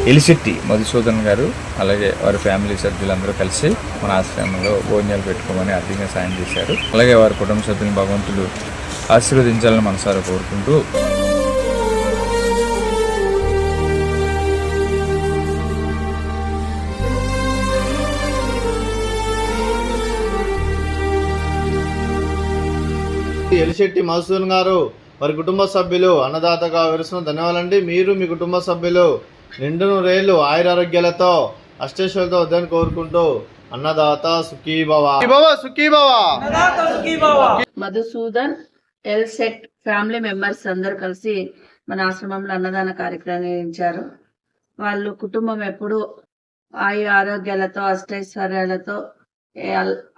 ఎలిశెట్టి మధుసూదన్ గారు అలాగే వారి ఫ్యామిలీ సభ్యులందరూ కలిసి మన ఆశ్రమంలో భోజనాలు పెట్టుకోమని ఆర్థికంగా సాయం చేశారు. అలాగే వారి కుటుంబ సభ్యులను భగవంతుడు ఆశీర్వదించాలని మనసారా కోరుకుంటూ ఎలిశెట్టి మధుసూదన్ గారు వారి కుటుంబ సభ్యులు అన్నదాతగా వివరిస్తున్న ధన్యవాదాలండి. మీరు మీ కుటుంబ సభ్యులు నిండు నూరేళ్లు ఆయురారోగ్యాలతో అష్టైశ్వర్యాలతో వద్దని కోరుకుంటూ అన్నదాత సుఖీభవ. మధుసూదన్ ఎల్సెట్ ఫ్యామిలీ మెంబర్స్ అందరూ కలిసి మన ఆశ్రమంలో అన్నదాన కార్యక్రమం నిర్వహించారు. వాళ్ళు కుటుంబం ఎప్పుడు ఆరోగ్యాలతో అష్టైశ్వర్యాలతో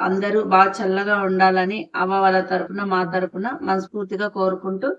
అందరూ బాగా చల్లగా ఉండాలని అవ్వ వాళ్ళ తరపున మా తరపున మనస్ఫూర్తిగా కోరుకుంటూ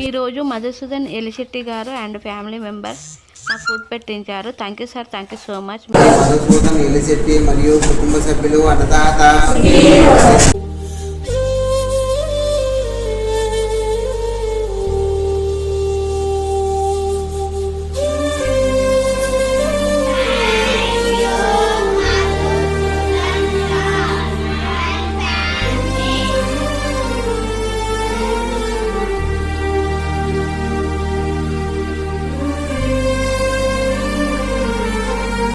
ఈరోజు మధుసూదన్ ఎలిశెట్టి గారు అండ్ ఫ్యామిలీ మెంబర్స్ నాకు ఫుడ్ పెట్టించారు. Thank you sir, thank you so much. Madhusudan Elisetti మరియు కుటుంబ సభ్యులు అన్నదాత